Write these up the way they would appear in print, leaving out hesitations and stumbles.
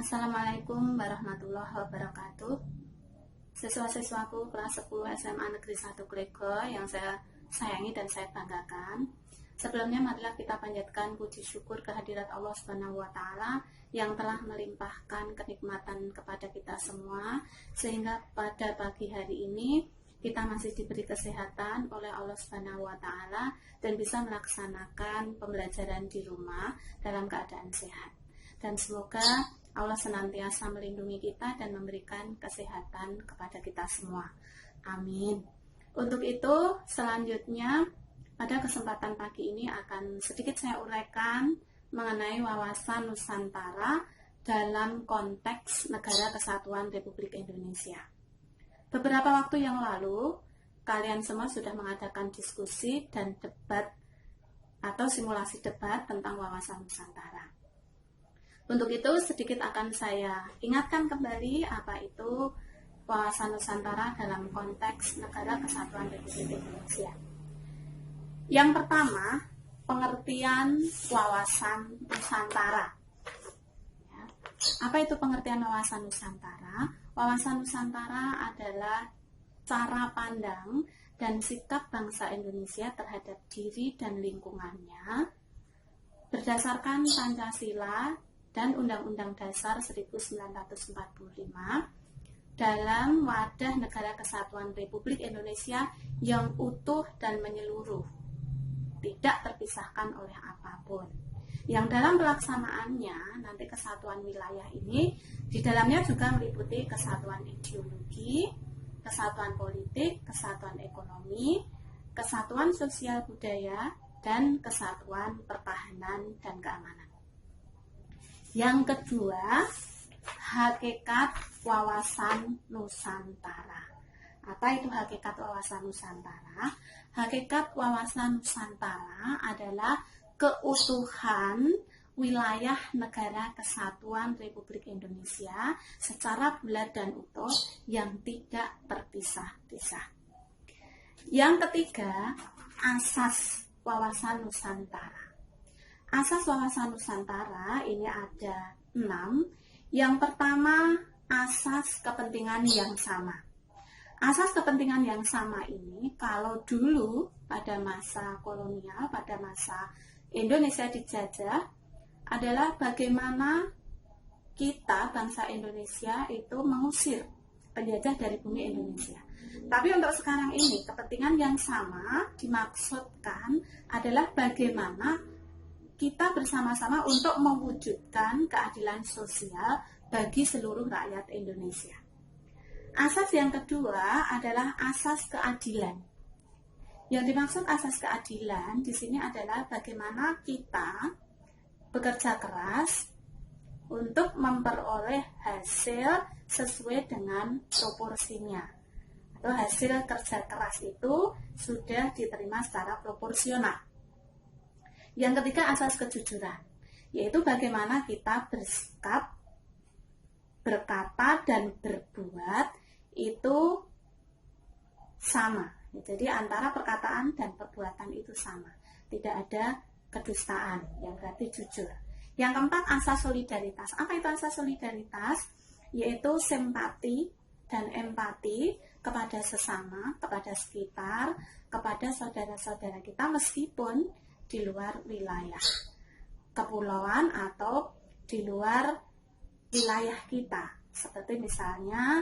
Assalamualaikum warahmatullahi wabarakatuh. Siswa-siswaku kelas 10 SMA Negeri 1 Klego yang saya sayangi dan saya banggakan. Sebelumnya marilah kita panjatkan puji syukur kehadirat Allah Subhanahu wa taala yang telah melimpahkan kenikmatan kepada kita semua sehingga pada pagi hari ini kita masih diberi kesehatan oleh Allah Subhanahu wa taala dan bisa melaksanakan pembelajaran di rumah dalam keadaan sehat. Dan semoga Allah senantiasa melindungi kita dan memberikan kesehatan kepada kita semua. Amin. Untuk itu, selanjutnya pada kesempatan pagi ini akan sedikit saya uraikan mengenai wawasan Nusantara dalam konteks Negara Kesatuan Republik Indonesia. Beberapa waktu yang lalu, kalian semua sudah mengadakan diskusi dan debat atau simulasi debat tentang wawasan Nusantara. Untuk itu sedikit akan saya ingatkan kembali apa itu wawasan Nusantara dalam konteks Negara Kesatuan Republik Indonesia. Yang pertama, pengertian wawasan Nusantara. Ya. Apa itu pengertian wawasan Nusantara? Wawasan Nusantara adalah cara pandang dan sikap bangsa Indonesia terhadap diri dan lingkungannya berdasarkan Pancasila dan Undang-Undang Dasar 1945 dalam wadah Negara Kesatuan Republik Indonesia yang utuh dan menyeluruh, tidak terpisahkan oleh apapun. Yang dalam pelaksanaannya nanti kesatuan wilayah ini di dalamnya juga meliputi kesatuan ideologi, kesatuan politik, kesatuan ekonomi, kesatuan sosial budaya, dan kesatuan pertahanan dan keamanan. Yang kedua, hakikat wawasan Nusantara. Apa itu hakikat wawasan Nusantara? Hakikat wawasan Nusantara adalah keutuhan wilayah Negara Kesatuan Republik Indonesia secara bulat dan utuh yang tidak terpisah-pisah. Yang ketiga, asas wawasan Nusantara. Asas wawasan Nusantara ini ada 6. Yang pertama, asas kepentingan yang sama. Asas kepentingan yang sama ini kalau dulu pada masa kolonial, pada masa Indonesia dijajah, adalah bagaimana kita, bangsa Indonesia itu mengusir penjajah dari bumi Indonesia. Tapi untuk sekarang ini, kepentingan yang sama dimaksudkan adalah bagaimana kita bersama-sama untuk mewujudkan keadilan sosial bagi seluruh rakyat Indonesia. Asas yang kedua adalah asas keadilan. Yang dimaksud asas keadilan di sini adalah bagaimana kita bekerja keras untuk memperoleh hasil sesuai dengan proporsinya. Atau hasil kerja keras itu sudah diterima secara proporsional. Yang ketiga, asas kejujuran, yaitu bagaimana kita bersikap, berkata, dan berbuat itu sama. Jadi antara perkataan dan perbuatan itu sama. Tidak ada kedustaan, yang berarti jujur. Yang keempat, asas solidaritas. Apa itu asas solidaritas? Yaitu simpati dan empati kepada sesama, kepada sekitar, kepada saudara-saudara kita meskipun di luar wilayah kepulauan atau di luar wilayah kita, seperti misalnya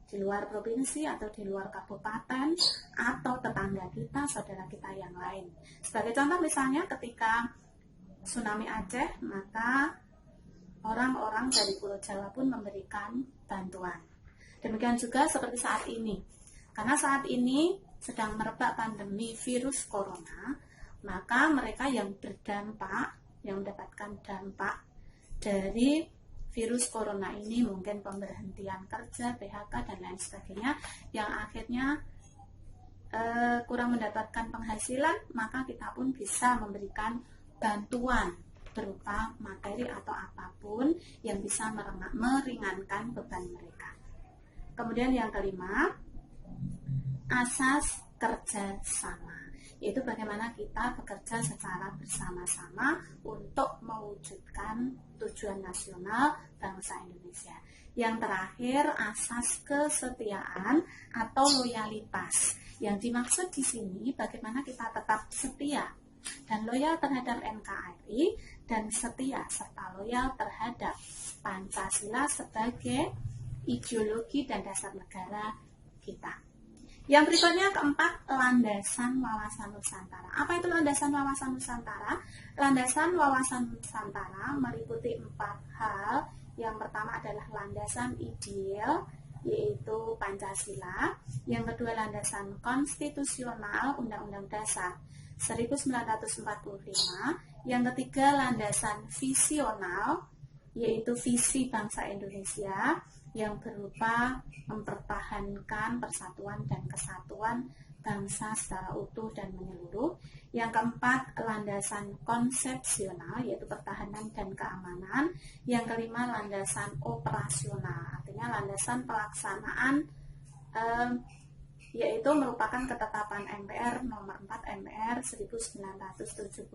di luar provinsi atau di luar kabupaten atau tetangga kita, saudara kita yang lain. Sebagai contoh misalnya ketika tsunami Aceh, maka orang-orang dari Pulau Jawa pun memberikan bantuan. Demikian juga seperti saat ini, karena saat ini sedang merebak pandemi virus corona, maka mereka yang berdampak, yang mendapatkan dampak dari virus corona ini mungkin pemberhentian kerja, PHK, dan lain sebagainya, yang akhirnya kurang mendapatkan penghasilan, maka kita pun bisa memberikan bantuan berupa materi atau apapun yang bisa meringankan beban mereka. Kemudian yang kelima, asas kerja sama. yaitu bagaimana kita bekerja secara bersama-sama untuk mewujudkan tujuan nasional bangsa Indonesia. Yang terakhir, asas kesetiaan atau loyalitas. Yang dimaksud di sini bagaimana kita tetap setia dan loyal terhadap NKRI dan setia serta loyal terhadap Pancasila sebagai ideologi dan dasar negara kita. Yang berikutnya keempat, landasan wawasan Nusantara. Apa itu landasan wawasan Nusantara? Landasan wawasan Nusantara meliputi 4 hal. Yang pertama adalah landasan ideal, yaitu Pancasila. Yang kedua, landasan konstitusional, Undang-Undang Dasar 1945. Yang ketiga, landasan visional, yaitu visi bangsa Indonesia yang berupa mempertahankan persatuan dan kesatuan bangsa secara utuh dan menyeluruh. Yang keempat, landasan konsepsional, yaitu pertahanan dan keamanan. Yang kelima, landasan operasional, artinya landasan pelaksanaan, yaitu merupakan ketetapan MPR nomor 4 MPR 1978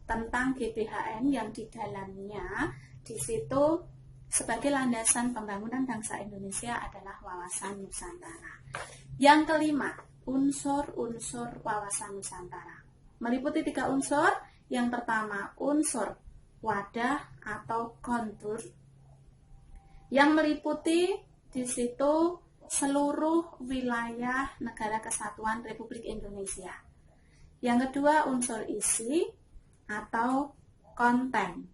tentang GBHN, yang di dalamnya di situ sebagai landasan pembangunan bangsa Indonesia adalah wawasan Nusantara. Yang kelima, unsur-unsur wawasan Nusantara meliputi 3 unsur. Yang pertama, unsur wadah atau kontur, yang meliputi di situ seluruh wilayah Negara Kesatuan Republik Indonesia. Yang kedua, unsur isi atau konten,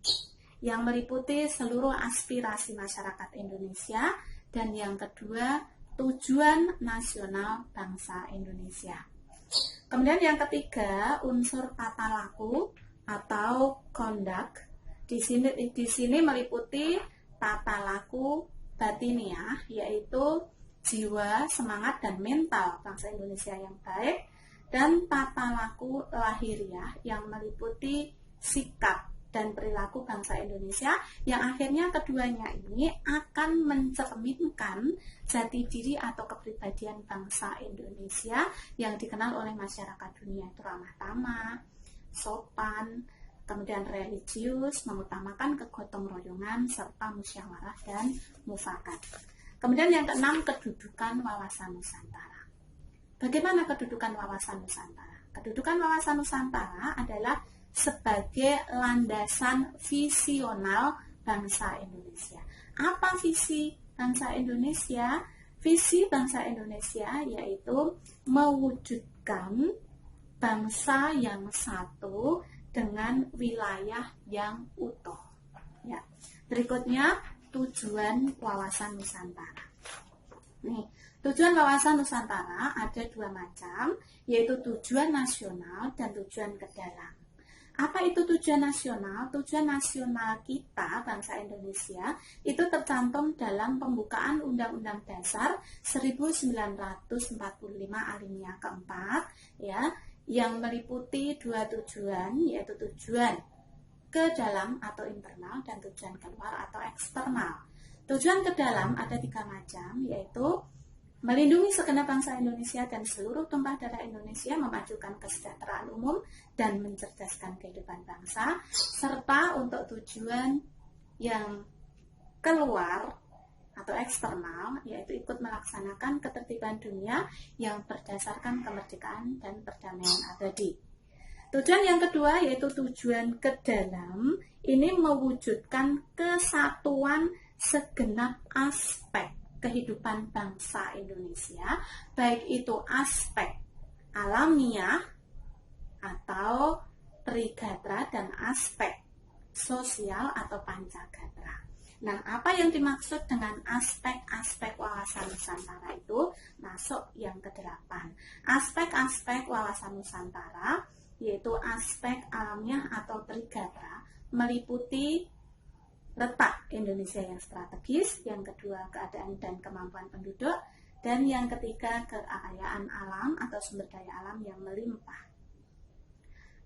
yang meliputi seluruh aspirasi masyarakat Indonesia. Dan yang kedua, tujuan nasional bangsa Indonesia. Kemudian yang ketiga, unsur tata laku atau conduct. Di sini meliputi tata laku batiniah, yaitu jiwa, semangat, dan mental bangsa Indonesia yang baik, dan tata laku lahiriah yang meliputi sikap dan perilaku bangsa Indonesia, yang akhirnya keduanya ini akan mencerminkan jati diri atau kepribadian bangsa Indonesia yang dikenal oleh masyarakat dunia, itu ramah tamah, sopan, kemudian religius, mengutamakan kegotong royongan, serta musyawarah dan mufakat. Kemudian yang keenam, kedudukan wawasan Nusantara. Bagaimana kedudukan wawasan Nusantara? Kedudukan wawasan Nusantara adalah sebagai landasan visional bangsa Indonesia. Apa visi bangsa Indonesia? Visi bangsa Indonesia yaitu mewujudkan bangsa yang satu dengan wilayah yang utuh. Ya. Berikutnya, tujuan wawasan Nusantara. Nih, tujuan wawasan Nusantara ada 2 macam, yaitu tujuan nasional dan tujuan ke dalam. Apa itu tujuan nasional? Tujuan nasional kita, bangsa Indonesia, itu tercantum dalam pembukaan Undang-Undang Dasar 1945 alinea keempat, ya, yang meliputi 2 tujuan, yaitu tujuan ke dalam atau internal dan tujuan keluar atau eksternal. Tujuan ke dalam ada 3 macam, yaitu melindungi segenap bangsa Indonesia dan seluruh tumpah darah Indonesia, memajukan kesejahteraan umum dan mencerdaskan kehidupan bangsa, serta untuk tujuan yang keluar atau eksternal, yaitu ikut melaksanakan ketertiban dunia yang berdasarkan kemerdekaan dan perdamaian abadi. Tujuan yang kedua yaitu tujuan ke dalam, ini mewujudkan kesatuan segenap aspek kehidupan bangsa Indonesia, baik itu aspek alamiah atau trigatra dan aspek sosial atau pancagatra. Nah, apa yang dimaksud dengan aspek-aspek wawasan Nusantara itu? Masuk yang ke-8. Aspek-aspek wawasan Nusantara yaitu aspek alamiah atau trigatra, meliputi letak Indonesia yang strategis, yang kedua keadaan dan kemampuan penduduk, dan yang ketiga kekayaan alam atau sumber daya alam yang melimpah.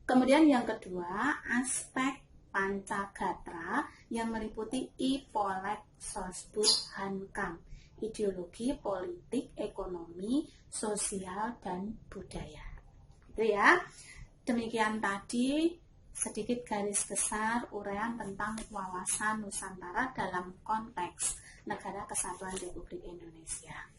Kemudian yang kedua, aspek pancagatra yang meliputi Ipolek Sosbud Hankam, ideologi, politik, ekonomi, sosial, dan budaya. Itu ya. Demikian tadi sedikit garis besar uraian tentang wawasan Nusantara dalam konteks Negara Kesatuan Republik Indonesia.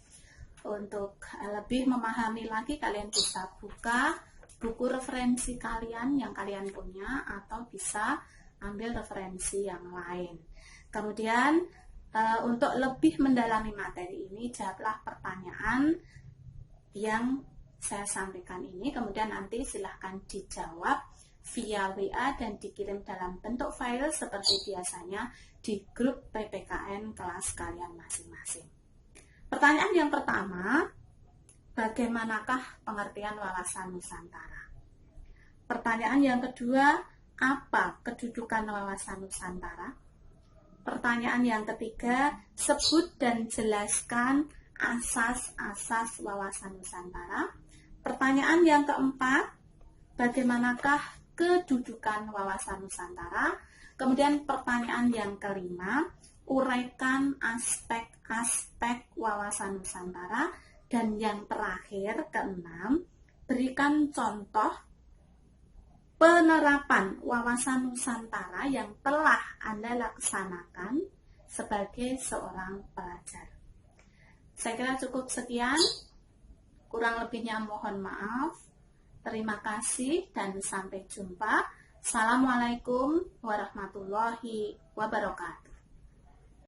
Untuk lebih memahami lagi, kalian bisa buka buku referensi kalian yang kalian punya atau bisa ambil referensi yang lain. Kemudian untuk lebih mendalami materi ini, jawablah pertanyaan yang saya sampaikan ini, kemudian nanti silahkan dijawab via WA dan dikirim dalam bentuk file seperti biasanya di grup PPKN kelas kalian masing-masing. Pertanyaan yang pertama, bagaimanakah pengertian wawasan Nusantara? Pertanyaan yang kedua, apa kedudukan wawasan Nusantara? Pertanyaan yang ketiga, sebut dan jelaskan asas-asas wawasan Nusantara. Pertanyaan yang keempat, bagaimanakah kedudukan wawasan Nusantara? Kemudian pertanyaan yang kelima, uraikan aspek-aspek wawasan Nusantara. Dan yang terakhir, keenam, berikan contoh penerapan wawasan Nusantara yang telah Anda laksanakan sebagai seorang pelajar. Saya kira cukup sekian, kurang lebihnya mohon maaf. Terima kasih dan sampai jumpa. Assalamualaikum warahmatullahi wabarakatuh.